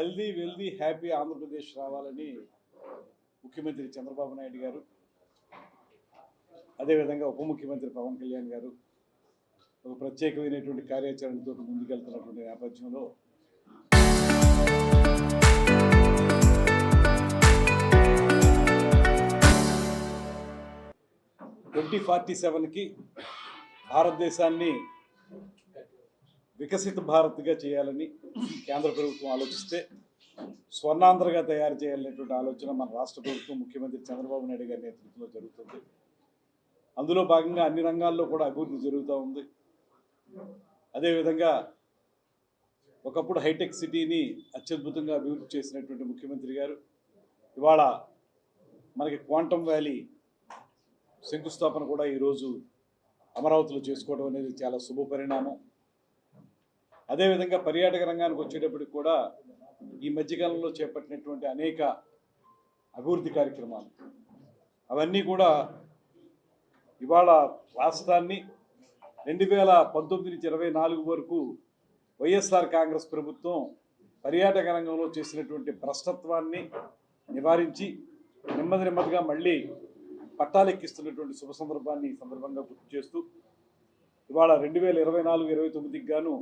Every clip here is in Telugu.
హెల్దీ వెల్దీ హ్యాపీ ఆంధ్రప్రదేశ్ రావాలని ముఖ్యమంత్రి చంద్రబాబు నాయుడు గారు, అదేవిధంగా ఉప ముఖ్యమంత్రి పవన్ కళ్యాణ్ గారు ఒక ప్రత్యేకమైనటువంటి కార్యాచరణతో ముందుకెళ్తున్నటువంటి నేపథ్యంలో కి భారతదేశాన్ని వికసిత భారత్గా చేయాలని కేంద్ర ప్రభుత్వం ఆలోచిస్తే స్వర్ణాంధ్రగా తయారు చేయాలనేటువంటి ఆలోచన మన రాష్ట్ర ప్రభుత్వం ముఖ్యమంత్రి చంద్రబాబు నాయుడు గారి నేతృత్వంలో జరుగుతుంది. అందులో భాగంగా అన్ని రంగాల్లో కూడా అభివృద్ధి జరుగుతూ ఉంది. అదేవిధంగా ఒకప్పుడు హైటెక్ సిటీని అత్యద్భుతంగా అభివృద్ధి చేసినటువంటి ముఖ్యమంత్రి గారు ఇవాళ మనకి క్వాంటమ్ వ్యాలీ శంకుస్థాపన కూడా ఈరోజు అమరావతిలో చేసుకోవడం అనేది చాలా శుభ పరిణామం. అదేవిధంగా పర్యాటక రంగానికి వచ్చేటప్పటికి కూడా ఈ మధ్యకాలంలో చేపట్టినటువంటి అనేక అభివృద్ధి కార్యక్రమాలు అవన్నీ కూడా ఇవాళ రాష్ట్రాన్ని 2019 నుంచి 24 వరకు వైఎస్ఆర్ కాంగ్రెస్ ప్రభుత్వం పర్యాటక రంగంలో చేసినటువంటి భ్రష్టత్వాన్ని నివారించి నెమ్మదిగా మళ్ళీ పట్టాలెక్కిస్తున్నటువంటి శుభ సందర్భాన్ని ఈ సందర్భంగా గుర్తు చేస్తూ ఇవాళ 2024-29కి గాను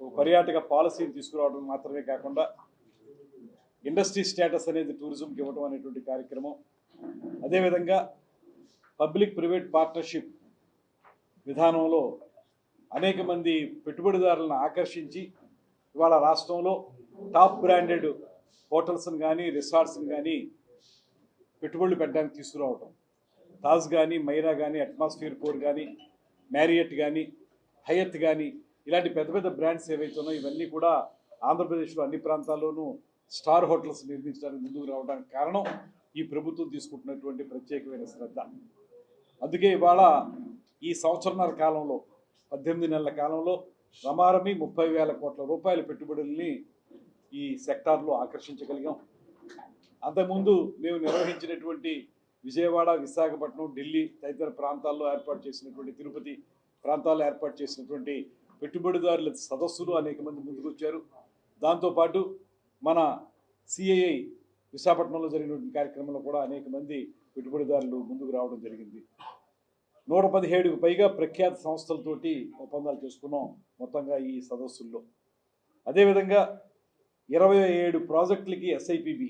ఒక పర్యాటక పాలసీని తీసుకురావడం మాత్రమే కాకుండా ఇండస్ట్రీ స్టేటస్ అనేది టూరిజంకి ఇవ్వడం అనేటువంటి కార్యక్రమం, అదేవిధంగా పబ్లిక్ ప్రైవేట్ పార్ట్నర్షిప్ విధానంలో అనేక మంది పెట్టుబడిదారులను ఆకర్షించి ఇవాళ రాష్ట్రంలో టాప్ బ్రాండెడ్ హోటల్స్ని కానీ రిసార్ట్స్ని కానీ పెట్టుబడులు పెట్టడానికి తీసుకురావటం, తాజ్ కానీ మైరా కానీ అట్మాస్ఫియర్ 4 కానీ మ్యారియట్ కానీ హయత్ కానీ ఇలాంటి పెద్ద పెద్ద బ్రాండ్స్ ఏవైతే ఉన్నాయో ఇవన్నీ కూడా ఆంధ్రప్రదేశ్లో అన్ని ప్రాంతాల్లోనూ స్టార్ హోటల్స్ నిర్మించడానికి ముందుకు రావడానికి కారణం ఈ ప్రభుత్వం తీసుకుంటున్నటువంటి ప్రత్యేకమైన శ్రద్ధ. అందుకే ఇవాళ ఈ సంవత్సరన్నర కాలంలో 18 నెలల కాలంలో రమారమి 30,000 కోట్ల రూపాయల పెట్టుబడుల్ని ఈ సెక్టార్లో ఆకర్షించగలిగాం. అంతకుముందు మేము నిర్వహించినటువంటి విజయవాడ, విశాఖపట్నం, ఢిల్లీ తదితర ప్రాంతాల్లో ఏర్పాటు చేసినటువంటి తిరుపతి ప్రాంతాల్లో ఏర్పాటు చేసినటువంటి పెట్టుబడిదారుల సదస్సులు అనేక మంది ముందుకు వచ్చారు. దాంతోపాటు మన సిఐఐ విశాఖపట్నంలో జరిగినటువంటి కార్యక్రమంలో కూడా అనేక మంది పెట్టుబడిదారులు ముందుకు రావడం జరిగింది. 117కు పైగా ప్రఖ్యాత సంస్థలతోటి ఒప్పందాలు చేసుకున్నాం మొత్తంగా ఈ సదస్సుల్లో. అదేవిధంగా 27 ప్రాజెక్టులకి SIPB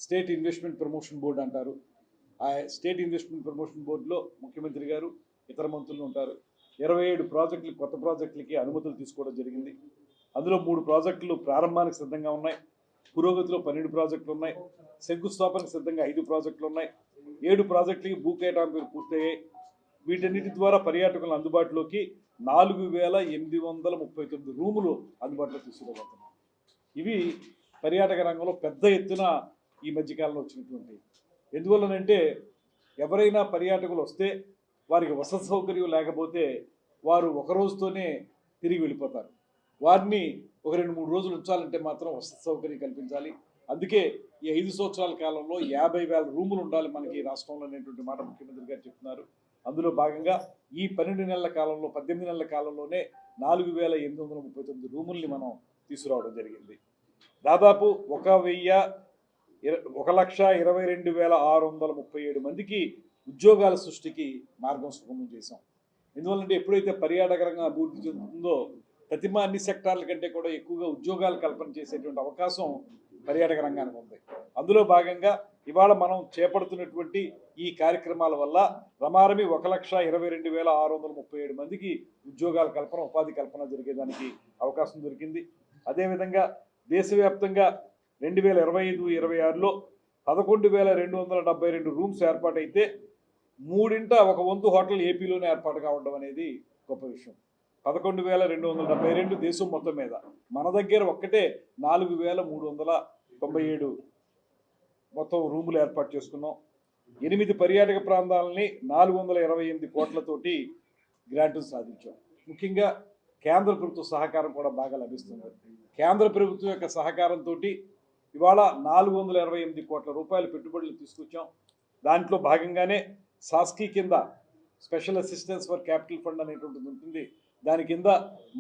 state investment promotion board అంటారు. ఆ స్టేట్ ఇన్వెస్ట్మెంట్ ప్రమోషన్ బోర్డులో ముఖ్యమంత్రి గారు ఇతర మంత్రులు ఉంటారు. 27 ప్రాజెక్టులు కొత్త ప్రాజెక్టులకి అనుమతులు తీసుకోవడం జరిగింది. అందులో 3 ప్రాజెక్టులు ప్రారంభానికి సిద్ధంగా ఉన్నాయి, పురోగతిలో 12 ప్రాజెక్టులు ఉన్నాయి, శంకుస్థాపనకు సిద్ధంగా 5 ప్రాజెక్టులు ఉన్నాయి, 7 ప్రాజెక్టులకి భూ కేటాయింపులు పూర్తయ్యాయి. వీటన్నిటి ద్వారా పర్యాటకులను అందుబాటులోకి 4,839 రూములు అందుబాటులో తీసుకురాబోతున్నాయి. ఇవి పర్యాటక రంగంలో పెద్ద ఎత్తున ఈ మధ్యకాలంలో వచ్చినటువంటి. ఎందువల్లనంటే ఎవరైనా పర్యాటకులు వస్తే వారికి వసతి సౌకర్యం లేకపోతే వారు ఒక రోజుతోనే తిరిగి వెళ్ళిపోతారు. వారిని ఒక 2-3 రోజులు ఉంచాలంటే మాత్రం వసతి సౌకర్యం కల్పించాలి. అందుకే ఈ 5 సంవత్సరాల కాలంలో 50,000 రూములు ఉండాలి మనకి రాష్ట్రంలో అనేటువంటి మాట ముఖ్యమంత్రి గారు చెప్తున్నారు. అందులో భాగంగా ఈ 12 నెలల కాలంలో 18 నెలల కాలంలోనే 4,839 రూముల్ని మనం తీసుకురావడం జరిగింది. దాదాపు 1,22,637 మందికి ఉద్యోగాల సృష్టికి మార్గం సుగమం చేశాం. ఎందువల్లంటే ఎప్పుడైతే పర్యాటక రంగం అభివృద్ధి చెందుతుందో ప్రతిమ అన్ని సెక్టార్ల కంటే కూడా ఎక్కువగా ఉద్యోగాలు కల్పన చేసేటువంటి అవకాశం పర్యాటక రంగానికి ఉంది. అందులో భాగంగా ఇవాళ మనం చేపడుతున్నటువంటి ఈ కార్యక్రమాల వల్ల రమారమి 1,22,637 మందికి ఉద్యోగాల కల్పన, ఉపాధి కల్పన జరిగేదానికి అవకాశం దొరికింది. అదేవిధంగా దేశవ్యాప్తంగా 2025-26లో 11,272 రూమ్స్ ఏర్పాటైతే 3 ఒక వంతు హోటల్ ఏపీలోనే ఏర్పాటు కావడం అనేది గొప్ప విషయం. 11,272 దేశం మొత్తం మీద, మన దగ్గర ఒక్కటే 4,397 మొత్తం రూములు ఏర్పాటు చేసుకున్నాం. 8 పర్యాటక ప్రాంతాలని 428 కోట్లతోటి గ్రాంట్లు సాధించాం. ముఖ్యంగా కేంద్ర ప్రభుత్వ సహకారం కూడా బాగా లభిస్తుంది. కేంద్ర ప్రభుత్వం యొక్క సహకారంతో ఇవాళ 428 కోట్ల రూపాయల పెట్టుబడులు తీసుకొచ్చాం. దాంట్లో భాగంగానే సాస్కీ కింద special assistance for capital fund అనేటువంటిది ఉంటుంది. దాని కింద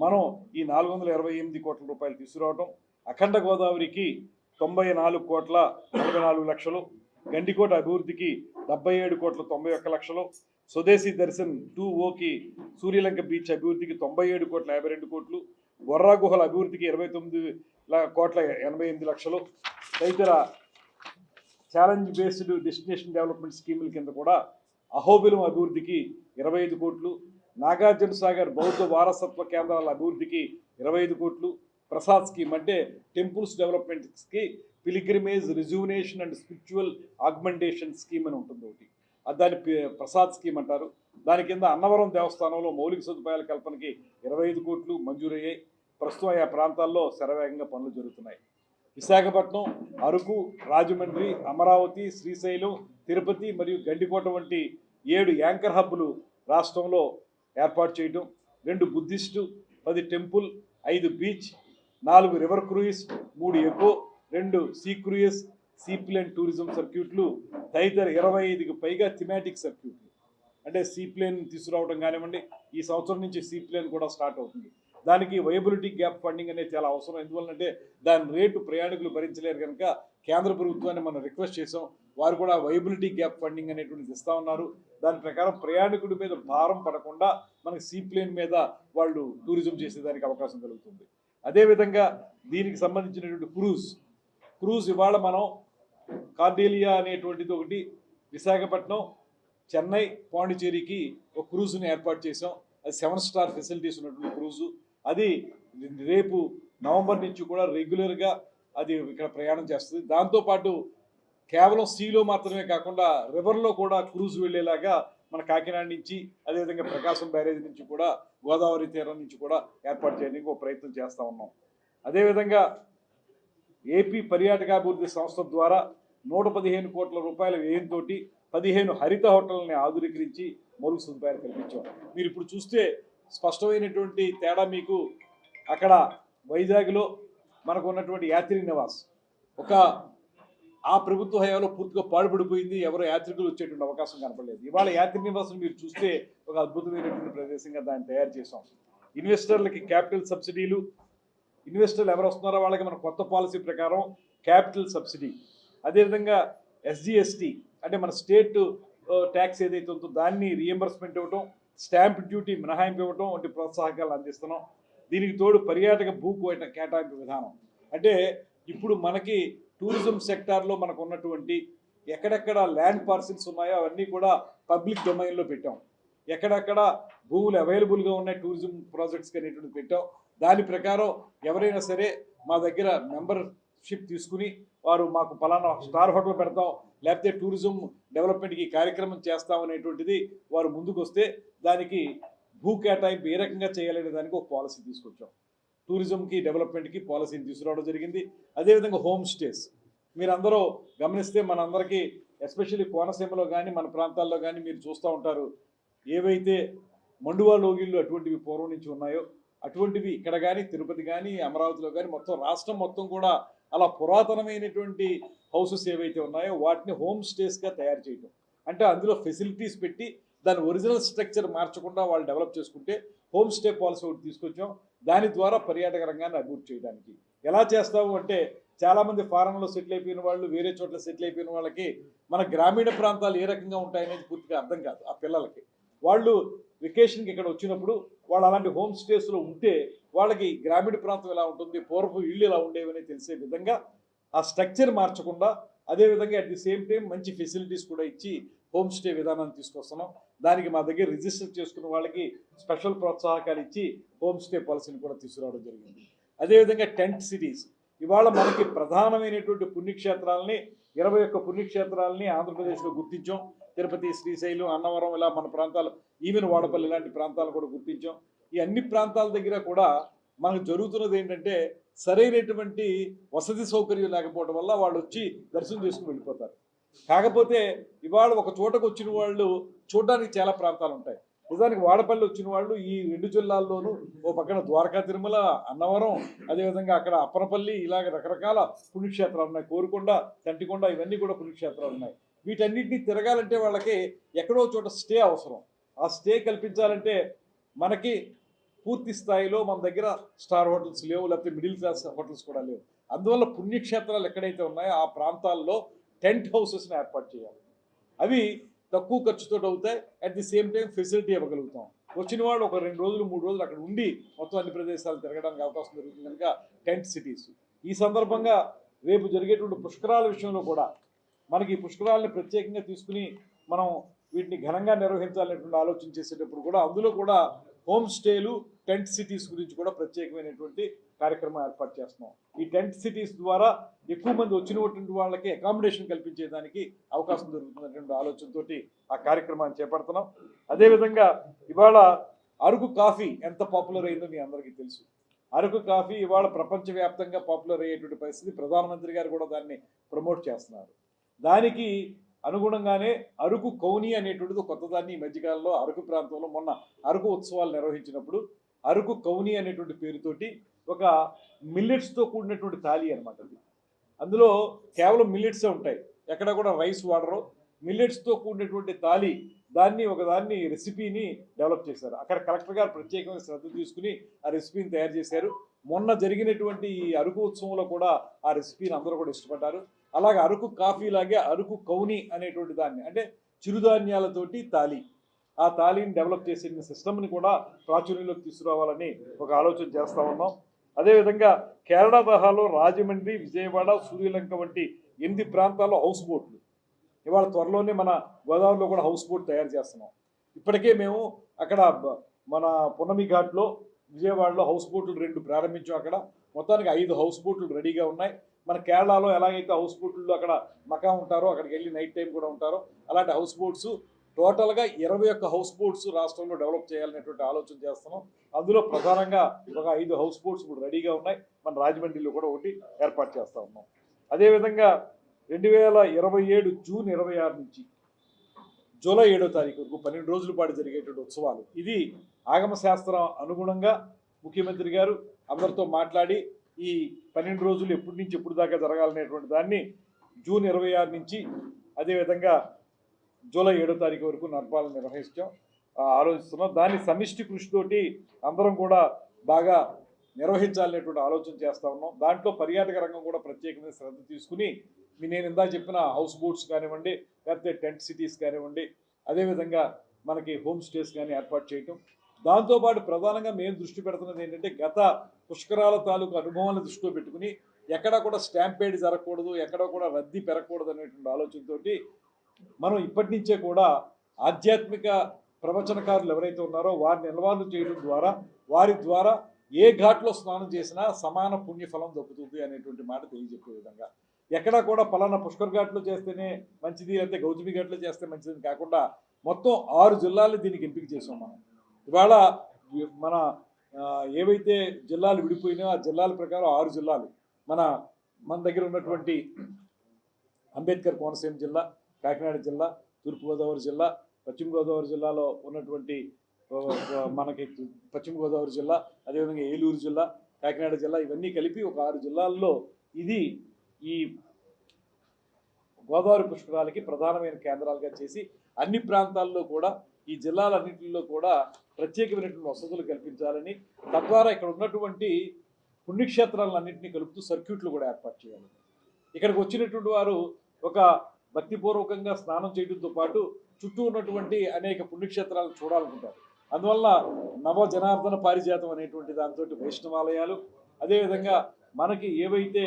మనం ఈ 428 కోట్ల రూపాయలు తీసుకురావటం, అఖండ గోదావరికి 94,44,00,000, గండికోట అభివృద్ధికి 77,91,00,000, స్వదేశీ దర్శన్ 2ఓకి సూర్యలంక బీచ్ అభివృద్ధికి 97,52,00,000, బొర్రా గుహల అభివృద్ధికి 29,88,00,000, తదితర ఛాలెంజ్ బేస్డ్ డెస్టినేషన్ డెవలప్మెంట్ స్కీముల కింద కూడా అహోబిలం అభివృద్ధికి 25 కోట్లు, నాగార్జున సాగర్ బౌద్ధ వారసత్వ కేంద్రాల అభివృద్ధికి 25 కోట్లు, ప్రసాద్ స్కీమ్ అంటే టెంపుల్స్ డెవలప్మెంట్స్కి pilgrimage rejuvenation and spiritual augmentation scheme అని ఉంటుంది ఒకటి, దాన్ని ప్రసాద్ స్కీమ్ అంటారు. దాని కింద అన్నవరం దేవస్థానంలో మౌలిక సదుపాయాల కల్పనకి 25 కోట్లు మంజూరయ్యాయి. ప్రస్తుతం ఆయా ప్రాంతాల్లో శరవేగంగా పనులు జరుగుతున్నాయి. విశాఖపట్నం, అరకు, రాజమండ్రి, అమరావతి, శ్రీశైలం, తిరుపతి మరియు గండికోట వంటి 7 యాంకర్ హబ్బులు రాష్ట్రంలో ఏర్పాటు చేయడం, 2 Buddhist, 10 temple, 5 beach, 4 river cruise, 3 eco, 2 sea cruise, seaplane tourism సర్క్యూట్లు, తదితర 25కి పైగా థిమాటిక్ సర్క్యూట్లు. అంటే సీప్లేన్ తీసుకురావడం కానివ్వండి, ఈ సంవత్సరం నుంచి సీప్లేన్ కూడా స్టార్ట్ అవుతుంది. దానికి వైబిలిటీ గ్యాప్ ఫండింగ్ అనేది చాలా అవసరం. ఎందువల్లంటే దాని రేటు ప్రయాణికులు భరించలేరు కనుక కేంద్ర ప్రభుత్వాన్ని మనం రిక్వెస్ట్ చేసాం. వారు కూడా వైబిలిటీ గ్యాప్ ఫండింగ్ అనేటువంటిది ఇస్తూ ఉన్నారు. దాని ప్రకారం ప్రయాణికుడి మీద భారం పడకుండా మనకి సీప్లేన్ మీద వాళ్ళు టూరిజం చేసేదానికి అవకాశం కలుగుతుంది. అదేవిధంగా దీనికి సంబంధించినటువంటి క్రూజ్ ఇవాళ మనం కార్డేలియా అనేటువంటిది ఒకటి విశాఖపట్నం, చెన్నై, పాండిచేరికి ఒక క్రూజ్ని ఏర్పాటు చేసాం. అది 7 స్టార్ ఫెసిలిటీస్ ఉన్నటువంటి క్రూజు. అది రేపు నవంబర్ నుంచి కూడా రెగ్యులర్గా అది ఇక్కడ ప్రయాణం చేస్తుంది. దాంతోపాటు కేవలం సీలో మాత్రమే కాకుండా రివర్లో కూడా క్రూజ్ వెళ్ళేలాగా మన కాకినాడ నుంచి, అదేవిధంగా ప్రకాశం బ్యారేజ్ నుంచి కూడా, గోదావరి తీరం నుంచి కూడా ఏర్పాటు చేయడానికి ఒక ప్రయత్నం చేస్తూ ఉన్నాం. అదేవిధంగా ఏపీ పర్యాటకాభివృద్ధి సంస్థ ద్వారా 115 కోట్ల రూపాయల వ్యయంతో 15 హరిత హోటల్ని ఆధునీకరించి మౌలిక సదుపాయాలు కల్పించాం. మీరు ఇప్పుడు చూస్తే స్పష్టమైనటువంటి తేడా మీకు అక్కడ వైజాగ్లో మనకు ఉన్నటువంటి యాత్రి నివాస్ ఆ ప్రభుత్వ హయాంలో పూర్తిగా పాడుపడిపోయింది. ఎవరో యాత్రికులు వచ్చేటువంటి అవకాశం కనపడలేదు. ఇవాళ యాత్రి నివాసం మీరు చూస్తే ఒక అద్భుతమైనటువంటి ప్రదేశంగా దాన్ని తయారు చేసాం. ఇన్వెస్టర్లకి క్యాపిటల్ సబ్సిడీలు, ఇన్వెస్టర్లు ఎవరు వస్తున్నారో వాళ్ళకి మన కొత్త పాలసీ ప్రకారం క్యాపిటల్ సబ్సిడీ, అదేవిధంగా ఎస్జిఎస్టీ అంటే మన స్టేట్ ట్యాక్స్ ఏదైతే ఉందో దాన్ని రీఎంబర్స్మెంట్ ఇవ్వటం, స్టాంప్ డ్యూటీ మినహాయింపు ఇవ్వటం వంటి ప్రోత్సాహకాలు అందిస్తున్నాం. దీనికి తోడు పర్యాటక భూ కేటాయింపు విధానం అంటే ఇప్పుడు మనకి టూరిజం సెక్టార్లో మనకు ఉన్నటువంటి ఎక్కడెక్కడ ల్యాండ్ పార్సిల్స్ ఉన్నాయో అవన్నీ కూడా పబ్లిక్ డొమైన్లో పెట్టాం. ఎక్కడెక్కడ భూములు అవైలబుల్గా ఉన్నాయి టూరిజం ప్రాజెక్ట్స్కి అనేటువంటి పెట్టాం. దాని ప్రకారం ఎవరైనా సరే మా దగ్గర మెంబర్షిప్ తీసుకుని వారు మాకు పలానా స్టార్ హోటల్ పెడతాం, లేకపోతే టూరిజం డెవలప్మెంట్కి కార్యక్రమం చేస్తాం అనేటువంటిది వారు ముందుకు వస్తే దానికి భూ కేటాయింపు ఏ రకంగా చేయాలనే దానికి ఒక పాలసీ తీసుకొచ్చాం. టూరిజంకి డెవలప్మెంట్కి పాలసీని తీసుకురావడం జరిగింది. అదేవిధంగా హోమ్ స్టేస్ మీరందరూ గమనిస్తే మనందరికీ ఎస్పెషల్లీ కోనసీమలో కానీ మన ప్రాంతాల్లో కానీ మీరు చూస్తూ ఉంటారు. ఏవైతే మండువా లోగిళ్ళు అటువంటివి పూర్వం నుంచి ఉన్నాయో అటువంటివి ఇక్కడ కానీ తిరుపతి కానీ అమరావతిలో కానీ మొత్తం రాష్ట్రం మొత్తం కూడా అలా పురాతనమైనటువంటి హౌసెస్ ఏవైతే ఉన్నాయో వాటిని హోమ్ స్టేస్గా తయారు చేయడం. అంటే అందులో ఫెసిలిటీస్ పెట్టి దాని ఒరిజినల్ స్ట్రక్చర్ మార్చకుండా వాళ్ళు డెవలప్ చేసుకుంటే హోమ్ స్టే పాలసీ ఒకటి తీసుకొచ్చాం. దాని ద్వారా పర్యాటక రంగాన్ని అభివృద్ధి చేయడానికి ఎలా చేస్తాము అంటే చాలామంది ఫారెన్లో సెటిల్ అయిపోయిన వాళ్ళు, వేరే చోట్ల సెటిల్ అయిపోయిన వాళ్ళకి మన గ్రామీణ ప్రాంతాలు ఏ రకంగా ఉంటాయనేది పూర్తిగా అర్థం కాదు. ఆ పిల్లలకి వాళ్ళు వెకేషన్కి ఇక్కడ వచ్చినప్పుడు వాళ్ళు అలాంటి హోమ్ స్టేస్లో ఉంటే వాళ్ళకి గ్రామీణ ప్రాంతం ఎలా ఉంటుంది, పూర్వపు ఇళ్ళు ఎలా ఉండేవని తెలిసే విధంగా ఆ స్ట్రక్చర్ మార్చకుండా, అదేవిధంగా అట్ ది సేమ్ టైం మంచి ఫెసిలిటీస్ కూడా ఇచ్చి హోమ్ స్టే విధానాన్ని తీసుకొస్తున్నాం. దానికి మా దగ్గర రిజిస్టర్ చేసుకున్న వాళ్ళకి స్పెషల్ ప్రోత్సాహకాలు ఇచ్చి హోమ్ స్టే పాలసీని కూడా తీసుకురావడం జరిగింది. అదేవిధంగా టెంట్ సిటీస్ ఇవాళ మనకి ప్రధానమైనటువంటి పుణ్యక్షేత్రాలని 21 పుణ్యక్షేత్రాలని ఆంధ్రప్రదేశ్లో గుర్తించాం. తిరుపతి, శ్రీశైలం, అన్నవరం ఇలా మన ప్రాంతాలు, ఈవెన్ వాడపల్లి ఇలాంటి ప్రాంతాలు కూడా గుర్తించాం. ఈ అన్ని ప్రాంతాల దగ్గర కూడా మనకు జరుగుతున్నది ఏంటంటే సరైనటువంటి వసతి సౌకర్యం లేకపోవడం వల్ల వాళ్ళు వచ్చి దర్శనం చేసుకుని వెళ్ళిపోతారు. కాకపోతే ఇవాళ ఒక చోటకు వచ్చిన వాళ్ళు చూడడానికి చాలా ప్రాంతాలు ఉంటాయి. నిజానికి వాడపల్లి వచ్చిన వాళ్ళు ఈ 2 జిల్లాల్లోనూ ఓ పక్కన ద్వారకా, తిరుమల, అన్నవరం, అదేవిధంగా అక్కడ అప్పనపల్లి ఇలాగ రకరకాల పుణ్యక్షేత్రాలు ఉన్నాయి. కోరుకొండ, తంటికొండ ఇవన్నీ కూడా పుణ్యక్షేత్రాలు ఉన్నాయి. వీటన్నిటిని తిరగాలంటే వాళ్ళకి ఎక్కడో చోట స్టే అవసరం. ఆ స్టే కల్పించాలంటే మనకి పూర్తి స్థాయిలో మన దగ్గర స్టార్ హోటల్స్ లేవు, లేకపోతే మిడిల్ క్లాస్ హోటల్స్ కూడా లేవు. అందువల్ల పుణ్యక్షేత్రాలు ఎక్కడైతే ఉన్నాయో ఆ ప్రాంతాల్లో టెంట్ హౌసెస్ని ఏర్పాటు చేయాలి. అవి తక్కువ ఖర్చుతో అవుతాయి, at the same time facility ఇవ్వగలుగుతాం. వచ్చిన వాడు ఒక 2 రోజులు 3 రోజులు అక్కడ ఉండి మొత్తం అన్ని ప్రదేశాలు తిరగడానికి అవకాశం దొరుకుతుంది కనుక టెంట్ సిటీస్. ఈ సందర్భంగా రేపు జరిగేటువంటి పుష్కరాల విషయంలో కూడా మనకి పుష్కరాలని ప్రత్యేకంగా తీసుకుని మనం వీటిని ఘనంగా నిర్వహించాలనేటువంటి ఆలోచన చేసేటప్పుడు కూడా అందులో కూడా హోమ్ స్టేలు, టెంట్ సిటీస్ గురించి కూడా ప్రత్యేకమైనటువంటి కార్యక్రమం ఏర్పాటు చేస్తున్నాం. ఈ టెంట్ సిటీస్ ద్వారా ఎక్కువ మంది వచ్చినటువంటి వాళ్ళకి అకామిడేషన్ కల్పించేదానికి అవకాశం దొరుకుతున్నటువంటి ఆలోచనతోటి ఆ కార్యక్రమాన్ని చేపడుతున్నాం. అదేవిధంగా ఇవాళ అరకు కాఫీ ఎంత పాపులర్ అయిందో మీ అందరికీ తెలుసు. అరకు కాఫీ ఇవాళ ప్రపంచవ్యాప్తంగా పాపులర్ అయ్యేటువంటి పరిస్థితి. ప్రధానమంత్రి గారు కూడా దాన్ని ప్రమోట్ చేస్తున్నారు. దానికి అనుగుణంగానే అరకు కౌని అనేటువంటిది కొత్తదాన్ని ఈ మధ్యకాలంలో అరకు ప్రాంతంలో మొన్న అరకు ఉత్సవాలు నిర్వహించినప్పుడు అరకు కౌని అనేటువంటి పేరుతోటి ఒక మిల్లెట్స్తో కూడినటువంటి థాలీ అనమాట. అది అందులో కేవలం మిల్లెట్సే ఉంటాయి, ఎక్కడ కూడా రైస్ వాడరు. మిల్లెట్స్తో కూడినటువంటి థాలీ ఒకదాన్ని రెసిపీని డెవలప్ చేశారు. అక్కడ కలెక్టర్ గారు ప్రత్యేకమైన శ్రద్ధ తీసుకుని ఆ రెసిపీని తయారు చేశారు. మొన్న జరిగినటువంటి ఈ అరకు ఉత్సవంలో కూడా ఆ రెసిపీని అందరూ కూడా ఇష్టపడ్డారు. అలాగే అరకు కాఫీ లాగే అరకు కౌని అనేటువంటి దాన్ని అంటే చిరుధాన్యాలతోటి తాళి, ఆ తాళిని డెవలప్ చేసే సిస్టమ్ని కూడా ప్రాచుర్యంలోకి తీసుకురావాలని ఒక ఆలోచన చేస్తూ ఉన్నాం. అదేవిధంగా కేరళ తరహాలో రాజమండ్రి, విజయవాడ, సూర్యలంక వంటి 8 ప్రాంతాల్లో హౌస్ బోట్లు ఇవాళ త్వరలోనే మన గోదావరిలో కూడా హౌస్ బోట్ తయారు చేస్తున్నాం. ఇప్పటికే మేము అక్కడ మన పున్నమి ఘాట్లో విజయవాడలో హౌస్ బోట్లు 2 ప్రారంభించాం. అక్కడ మొత్తానికి 5 హౌస్ బోట్లు రెడీగా ఉన్నాయి. మన కేరళలో ఎలాగైతే హౌస్ బోట్లలో అక్కడ మకా ఉంటారో అక్కడికి వెళ్ళి నైట్ టైం కూడా ఉంటారో అలాంటి హౌస్ బోట్స్ టోటల్గా 21 హౌస్ బోట్స్ రాష్ట్రంలో డెవలప్ చేయాలనేటువంటి ఆలోచన చేస్తున్నాం. అందులో ప్రధానంగా ఒక 5 హౌస్ బోట్స్ ఇప్పుడు రెడీగా ఉన్నాయి. మన రాజమండ్రిలో కూడా ఒకటి ఏర్పాటు చేస్తూ ఉన్నాం. అదేవిధంగా 2027 జూన్ 26 నుంచి జూలై 7వ తారీఖు వరకు 12 రోజుల పాటు జరిగేటువంటి ఉత్సవాలు. ఇది ఆగమ శాస్త్రం అనుగుణంగా ముఖ్యమంత్రి గారు అందరితో మాట్లాడి ఈ 12 రోజులు ఎప్పటి నుంచి ఎప్పుడు దాకా జరగాలనేటువంటి దాన్ని జూన్ 26 నుంచి అదేవిధంగా జూలై 7వ తారీఖు వరకు నడపాలని ఆలోచిస్తున్నాం. దాన్ని సమిష్టి కృషితోటి అందరం కూడా బాగా నిర్వహించాలనేటువంటి ఆలోచన చేస్తూ ఉన్నాం. దాంట్లో పర్యాటక రంగం కూడా ప్రత్యేకమైన శ్రద్ధ తీసుకుని నేను ఇందా చెప్పిన హౌస్ బోట్స్ కానివ్వండి, లేకపోతే టెంట్ సిటీస్ కానివ్వండి, అదేవిధంగా మనకి హోమ్ స్టేస్ కానీ ఏర్పాటు చేయటం. దాంతోపాటు ప్రధానంగా మేము దృష్టి పెడుతున్నది ఏంటంటే గత పుష్కరాల తాలూకు అనుభవాలను దృష్టిలో పెట్టుకుని ఎక్కడా కూడా స్టాంపేడ్ జరగకూడదు, ఎక్కడా కూడా రద్దీ పెరగకూడదు అనేటువంటి ఆలోచనతోటి మనం ఇప్పటి నుంచే కూడా ఆధ్యాత్మిక ప్రవచనకారులు ఎవరైతే ఉన్నారో వారిని నిల్వాలు చేయడం ద్వారా వారి ద్వారా ఏ ఘాట్లో స్నానం చేసినా సమాన పుణ్యఫలం దక్కుతుంది అనేటువంటి మాట తెలియజెప్పే విధంగా ఎక్కడా కూడా పలానా పుష్కర్ ఘాట్లో చేస్తేనే మంచిది లేకపోతే గౌతమి ఘాట్లో చేస్తే మంచిది కాకుండా మొత్తం 6 జిల్లాలు దీనికి ఎంపిక చేసాం. మనం ఇవాళ మన ఏవైతే జిల్లాలు విడిపోయినాయో ఆ జిల్లాల ప్రకారం 6 జిల్లాలు మన దగ్గర ఉన్నటువంటి అంబేద్కర్ కోనసీమ జిల్లా, కాకినాడ జిల్లా, తూర్పుగోదావరి జిల్లా, పశ్చిమ గోదావరి జిల్లాలో ఉన్నటువంటి మనకి పశ్చిమ గోదావరి జిల్లా, అదేవిధంగా ఏలూరు జిల్లా, కాకినాడ జిల్లా, ఇవన్నీ కలిపి ఒక 6 జిల్లాల్లో ఇది ఈ గోదావరి పుష్కరాలకి ప్రధానమైన కేంద్రాలుగా చేసి అన్ని ప్రాంతాల్లో కూడా ఈ జిల్లాలన్నింటిలో కూడా ప్రత్యేకమైనటువంటి వసతులు కల్పించాలని, తద్వారా ఇక్కడ ఉన్నటువంటి పుణ్యక్షేత్రాలన్నింటినీ కలుపుతూ సర్క్యూట్లు కూడా ఏర్పాటు చేయాలి. ఇక్కడికి వచ్చినటువంటి వారు ఒక భక్తిపూర్వకంగా స్నానం చేయడంతో పాటు చుట్టూ ఉన్నటువంటి అనేక పుణ్యక్షేత్రాలను చూడాలనుకుంటారు. అందువల్ల నవ జనార్దన పారిజాతం అనేటువంటి దాంతో వైష్ణవాలయాలు, అదేవిధంగా మనకి ఏవైతే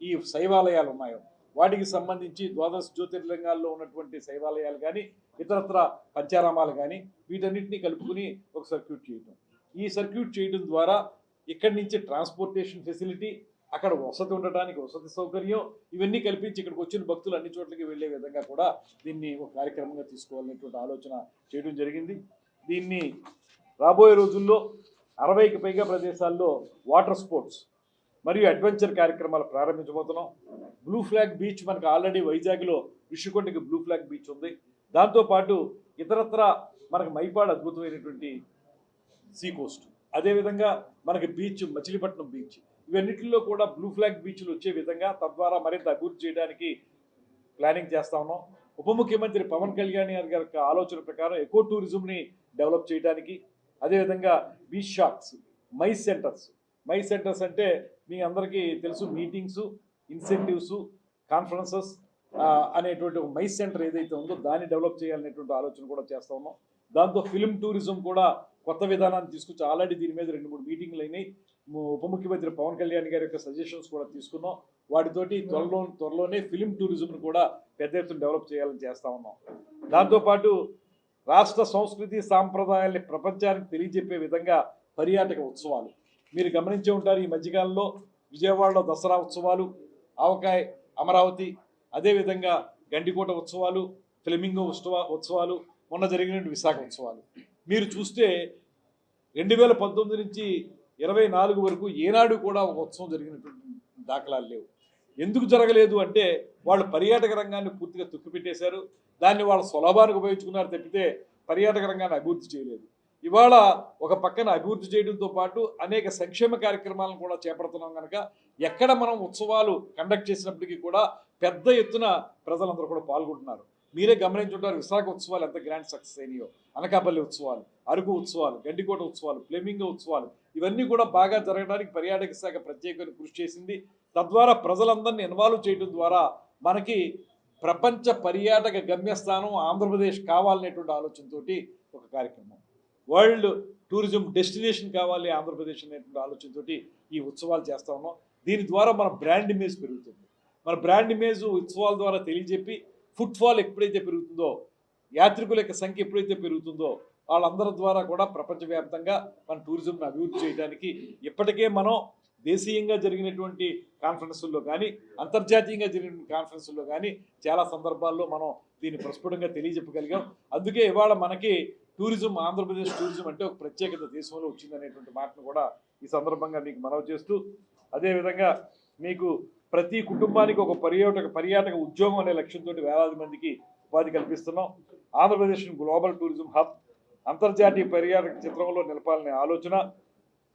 ఈ శైవాలయాలు ఉన్నాయో వాటికి సంబంధించి ద్వాదశ జ్యోతిర్లింగాల్లో ఉన్నటువంటి శైవాలయాలు కానీ ఇతరత్ర పంచారామాలు కానీ వీటన్నిటిని కలుపుకుని ఒక సర్క్యూట్ చేయటం. ఈ సర్క్యూట్ చేయడం ద్వారా ఇక్కడి నుంచి ట్రాన్స్పోర్టేషన్ ఫెసిలిటీ, అక్కడ వసతి ఉండటానికి వసతి సౌకర్యం ఇవన్నీ కల్పించి ఇక్కడికి వచ్చిన భక్తులు అన్ని చోట్లకి వెళ్ళే విధంగా కూడా దీన్ని ఒక కార్యక్రమంగా తీసుకోవాలనేటువంటి ఆలోచన చేయడం జరిగింది. దీన్ని రాబోయే రోజుల్లో 60కి పైగా ప్రదేశాల్లో వాటర్ స్పోర్ట్స్ మరియు అడ్వెంచర్ కార్యక్రమాలు ప్రారంభించబోతున్నాం. బ్లూ ఫ్లాగ్ బీచ్ మనకు ఆల్రెడీ వైజాగ్లో రిషికొండకి బ్లూ ఫ్లాగ్ బీచ్ ఉంది. దాంతోపాటు ఇతరత్ర మనకు మైపాడ్ అద్భుతమైనటువంటి సీ కోస్ట్, అదేవిధంగా మనకి బీచ్ మచిలీపట్నం బీచ్, ఇవన్నిటిలో కూడా బ్లూ ఫ్లాగ్ బీచ్లు వచ్చే విధంగా తద్వారా మరింత అభివృద్ధి చేయడానికి ప్లానింగ్ చేస్తా ఉన్నాం. ఉప ముఖ్యమంత్రి పవన్ కళ్యాణ్ గారి ఆలోచన ప్రకారం ఎకో టూరిజంని డెవలప్ చేయడానికి, అదేవిధంగా beach shops, MICE centres my centres అంటే మీ అందరికీ తెలుసు, మీటింగ్స్, ఇన్సెంటివ్స్, కాన్ఫరెన్సెస్ అనేటువంటి ఒక మై సెంటర్ ఏదైతే ఉందో దాన్ని డెవలప్ చేయాలనేటువంటి ఆలోచన కూడా చేస్తా ఉన్నాం. దాంతో ఫిల్మ్ టూరిజం కూడా కొత్త విధానాన్ని తీసుకొచ్చి ఆల్రెడీ దీని మీద 2-3 మీటింగ్లు అయినాయి. ఉప ముఖ్యమంత్రి పవన్ కళ్యాణ్ గారి యొక్క సజెషన్స్ కూడా తీసుకున్నాం. వాటితోటి త్వరలోనే ఫిల్మ్ టూరిజంను కూడా పెద్ద ఎత్తున డెవలప్ చేయాలని చేస్తూ ఉన్నాం. దాంతోపాటు రాష్ట్ర సంస్కృతి సాంప్రదాయాల్ని ప్రపంచానికి తెలియజెప్పే విధంగా పర్యాటక ఉత్సవాలు మీరు గమనించే ఉంటారు. ఈ మధ్యకాలంలో విజయవాడలో దసరా ఉత్సవాలు, ఆవకాయ, అమరావతి, అదేవిధంగా గండికోట ఉత్సవాలు, ఫ్లెమింగో ఉత్సవాలు, మొన్న జరిగిన విశాఖ ఉత్సవాలు మీరు చూస్తే 2019 నుంచి 24 వరకు ఏనాడు కూడా ఒక ఉత్సవం జరిగినటువంటి దాఖలాలు లేవు. ఎందుకు జరగలేదు అంటే వాళ్ళు పర్యాటక రంగాన్ని పూర్తిగా తొక్కిపెట్టేశారు. దాన్ని వాళ్ళ సులభానికి ఉపయోగించుకున్నారు తప్పితే పర్యాటక రంగాన్ని అభివృద్ధి చేయలేదు. ఇవాళ ఒక పక్కన అభివృద్ధి చేయడంతో పాటు అనేక సంక్షేమ కార్యక్రమాలను కూడా చేపడుతున్నాం కనుక ఎక్కడ మనం ఉత్సవాలు కండక్ట్ చేసినప్పటికీ కూడా పెద్ద ఎత్తున ప్రజలందరూ కూడా పాల్గొంటున్నారు. మీరే గమనించుంటారు విశాఖ ఉత్సవాలు ఎంత గ్రాండ్ సక్సెస్ అయినాయో. అనకాపల్లి ఉత్సవాలు, అరకు ఉత్సవాలు, గండికోట ఉత్సవాలు, ఫ్లెమింగో ఉత్సవాలు ఇవన్నీ కూడా బాగా జరగడానికి పర్యాటక శాఖ ప్రత్యేకంగా కృషి చేసింది. తద్వారా ప్రజలందరినీ ఇన్వాల్వ్ చేయడం ద్వారా మనకి ప్రపంచ పర్యాటక గమ్యస్థానం ఆంధ్రప్రదేశ్ కావాలనేటువంటి ఆలోచనతోటి ఒక కార్యక్రమం, వరల్డ్ టూరిజం డెస్టినేషన్ కావాలి ఆంధ్రప్రదేశ్ అనేటువంటి ఆలోచనతోటి ఈ ఉత్సవాలు చేస్తూ ఉన్నాం. దీని ద్వారా మన బ్రాండ్ ఇమేజ్ పెరుగుతుంది. మన బ్రాండ్ ఇమేజ్ ఉత్సవాల ద్వారా తెలియజెప్పి ఫుట్ఫాల్ ఎప్పుడైతే పెరుగుతుందో, యాత్రికుల యొక్క సంఖ్య ఎప్పుడైతే పెరుగుతుందో వాళ్ళందరి ద్వారా కూడా ప్రపంచవ్యాప్తంగా మన టూరిజంను అభివృద్ధి చేయడానికి ఇప్పటికే మనం దేశీయంగా జరిగినటువంటి కాన్ఫరెన్సుల్లో కానీ అంతర్జాతీయంగా జరిగిన కాన్ఫరెన్సుల్లో కానీ చాలా సందర్భాల్లో మనం దీన్ని ప్రస్ఫుటంగా తెలియజెప్పగలిగాం. అందుకే ఇవాళ మనకి టూరిజం, ఆంధ్రప్రదేశ్ టూరిజం అంటే ఒక ప్రత్యేకత దేశంలో వచ్చిందనేటువంటి మాటను కూడా ఈ సందర్భంగా మీకు మనవి చేస్తూ, అదేవిధంగా మీకు ప్రతి కుటుంబానికి ఒక పర్యాటక ఉద్యోగం అనే లక్ష్యంతో వేలాది మందికి ఉపాధి కల్పిస్తున్నాం. ఆంధ్రప్రదేశ్ గ్లోబల్ టూరిజం హబ్, అంతర్జాతీయ పర్యాటక చిత్రంలో నిలపాలనే ఆలోచన,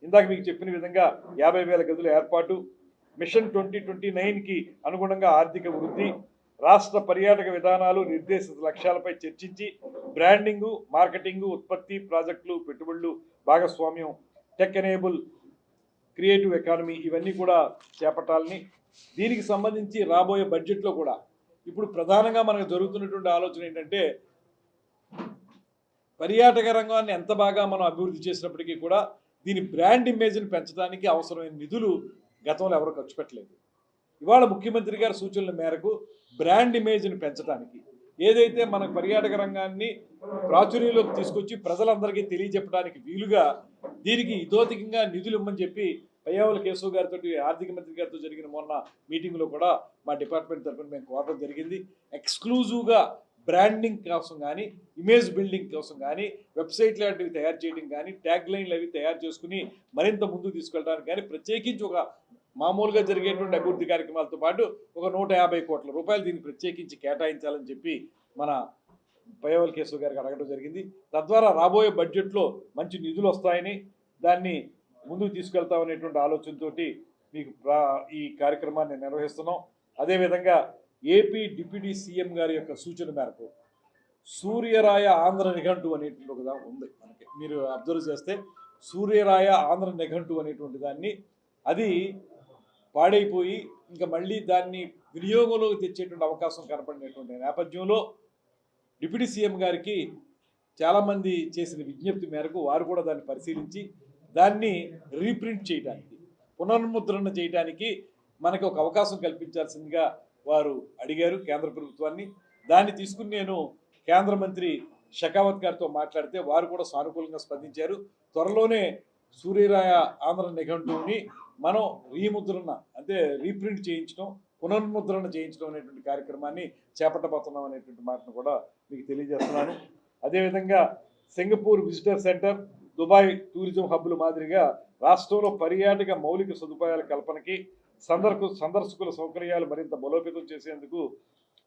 ఇందాక మీకు చెప్పిన విధంగా 50,000 గదుల ఏర్పాటు, మిషన్ 2029కి అనుగుణంగా ఆర్థిక వృద్ధి, రాష్ట్ర పర్యాటక విధానాలు, నిర్దేశిత లక్ష్యాలపై చర్చించి బ్రాండింగు, మార్కెటింగు, ఉత్పత్తి, ప్రాజెక్టులు, పెట్టుబడులు, భాగస్వామ్యం, టెక్ ఎనేబుల్, క్రియేటివ్ ఎకానమీ ఇవన్నీ కూడా చేపట్టాలని, దీనికి సంబంధించి రాబోయే బడ్జెట్లో కూడా ఇప్పుడు ప్రధానంగా మనకు జరుగుతున్నటువంటి ఆలోచన ఏంటంటే పర్యాటక రంగాన్ని ఎంత బాగా మనం అభివృద్ధి చేసినప్పటికీ కూడా దీని బ్రాండ్ ఇమేజ్ని పెంచడానికి అవసరమైన నిధులు గతంలో ఎవరు ఖర్చు పెట్టలేదు. ఇవాళ ముఖ్యమంత్రి గారి సూచనల మేరకు బ్రాండ్ ఇమేజ్ని పెంచడానికి, ఏదైతే మన పర్యాటక రంగాన్ని ప్రాచుర్యంలోకి తీసుకొచ్చి ప్రజలందరికీ తెలియజెప్పడానికి వీలుగా దీనికి ఇతోధికంగా నిధులు ఇవ్వమని చెప్పి పయ్యావుల కేశవ్ గారితో, ఆర్థిక మంత్రి గారితో జరిగిన మొన్న మీటింగ్లో కూడా మా డిపార్ట్మెంట్ తరఫున మేము కోరడం జరిగింది. ఎక్స్క్లూజివ్గా బ్రాండింగ్ కోసం కానీ, ఇమేజ్ బిల్డింగ్ కోసం కానీ, వెబ్సైట్ లాంటివి తయారు చేయడం కానీ, ట్యాగ్ లైన్లు అవి తయారు చేసుకుని మరింత ముందుకు తీసుకెళ్ళడానికి కానీ ప్రత్యేకించి ఒక మామూలుగా జరిగేటువంటి అభివృద్ధి కార్యక్రమాలతో పాటు ఒక 150 కోట్ల రూపాయలు దీన్ని ప్రత్యేకించి కేటాయించాలని చెప్పి మన పయ్యావుల కేశవ్ గారికి అడగడం జరిగింది. తద్వారా రాబోయే బడ్జెట్లో మంచి నిధులు వస్తాయని, దాన్ని ముందుకు తీసుకెళ్తామనేటువంటి ఆలోచనతోటి మీకు ఈ కార్యక్రమాన్ని నిర్వహిస్తున్నాం. అదేవిధంగా ఏపీ డిప్యూటీ సీఎం గారి యొక్క సూచన మేరకు సూర్యరాయ ఆంధ్ర నిఘంటు అనేటువంటి ఒక దాని ఉంది మనకి. మీరు అబ్జర్వ్ చేస్తే సూర్యరాయ ఆంధ్ర నిఘంటు అనేటువంటి దాన్ని, అది పాడైపోయి ఇంకా మళ్ళీ దాన్ని వినియోగంలోకి తెచ్చేటువంటి అవకాశం కనపడినటువంటి నేపథ్యంలో డిప్యూటీ సీఎం గారికి చాలామంది చేసిన విజ్ఞప్తి మేరకు వారు కూడా దాన్ని పరిశీలించి దాన్ని రీప్రింట్ చేయడానికి, పునర్ముద్రణ చేయడానికి మనకు ఒక అవకాశం కల్పించాల్సిందిగా వారు అడిగారు కేంద్ర ప్రభుత్వాన్ని. దాన్ని తీసుకుని నేను కేంద్ర మంత్రి షెకావత్ గారితో మాట్లాడితే వారు కూడా సానుకూలంగా స్పందించారు. త్వరలోనే సూర్యరాయ ఆంధ్ర నిఘంటువుని మనం రీముద్రణ అంటే రీప్రింట్ చేయించడం, పునర్ముద్రణ చేయించడం అనేటువంటి కార్యక్రమాన్ని చేపట్టబోతున్నాం అనేటువంటి మాటను కూడా మీకు తెలియజేస్తున్నాను. అదేవిధంగా Singapore visitor centre, Dubai tourism హబ్బుల మాదిరిగా రాష్ట్రంలో పర్యాటక మౌలిక సదుపాయాల కల్పనకి, సందర్శకుల సౌకర్యాలు మరింత బలోపేతం చేసేందుకు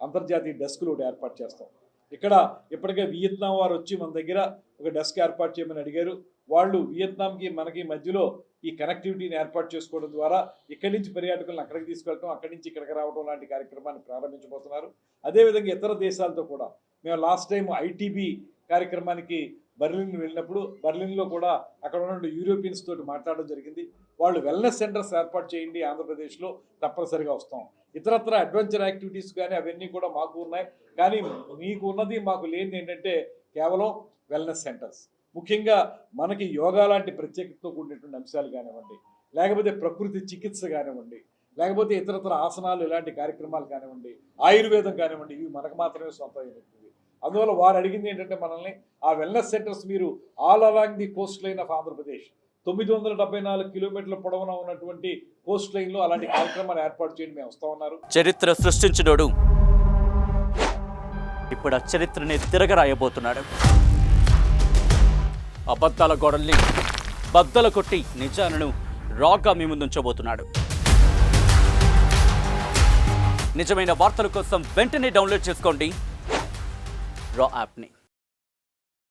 అంతర్జాతీయ డెస్క్లు ఒకటి ఏర్పాటు చేస్తాం. ఇక్కడ ఇప్పటికే వియత్నాం వారు వచ్చి మన దగ్గర ఒక డెస్క్ ఏర్పాటు చేయమని అడిగారు. వాళ్ళు వియత్నాంకి మనకి మధ్యలో ఈ కనెక్టివిటీని ఏర్పాటు చేసుకోవడం ద్వారా ఇక్కడి నుంచి పర్యాటకులను అక్కడికి తీసుకెళ్ళటం, అక్కడి నుంచి ఇక్కడికి రావడం లాంటి కార్యక్రమాన్ని ప్రారంభించబోతున్నారు. అదేవిధంగా ఇతర దేశాలతో కూడా మేము లాస్ట్ టైం ఐటీబీ కార్యక్రమానికి బర్లిన్ వెళ్ళినప్పుడు బర్లిన్లో కూడా అక్కడ ఉన్న యూరోపియన్స్ తోటి మాట్లాడడం జరిగింది. వాళ్ళు వెల్నెస్ సెంటర్స్ ఏర్పాటు చేయండి ఆంధ్రప్రదేశ్లో, తప్పనిసరిగా వస్తాం. ఇతరత్ర అడ్వెంచర్ యాక్టివిటీస్ కానీ అవన్నీ కూడా మాకు ఉన్నాయి, కానీ మీకు ఉన్నది మాకు లేనిది ఏంటంటే కేవలం వెల్నెస్ సెంటర్స్. ముఖ్యంగా మనకి యోగా లాంటి ప్రత్యేకతతో కూడినటువంటి అంశాలు కానివ్వండి, లేకపోతే ప్రకృతి చికిత్స కానివ్వండి, లేకపోతే ఇతరత్ర ఆసనాలు ఇలాంటి కార్యక్రమాలు కానివ్వండి, ఆయుర్వేదం కానివ్వండి, ఇవి మనకు మాత్రమే సొంతమైనవి. అందువల్ల వారు అడిగింది ఏంటంటే మనల్ని ఆ వెల్నెస్ సెంటర్స్ మీరు all along the Coast line of Andhra Pradesh 974 కిలోమీటర్ల పొడవున ఉన్నటువంటి కోస్ట్ లైన్లో అలాంటి కార్యక్రమాలు ఏర్పాటు చేయండి, మేము వస్తూ ఉన్నారు. చరిత్ర సృష్టించినోడు ఇప్పుడు ఆ చరిత్రని తిరగరాయబోతున్నాడు. అబద్ధాల గోడల్ని బద్దలు కొట్టి నిజాలను రాగా మీ ముందుంచబోతున్నాడు. నిజమైన వార్తల కోసం వెంటనే డౌన్లోడ్ చేసుకోండి రా యాప్ని.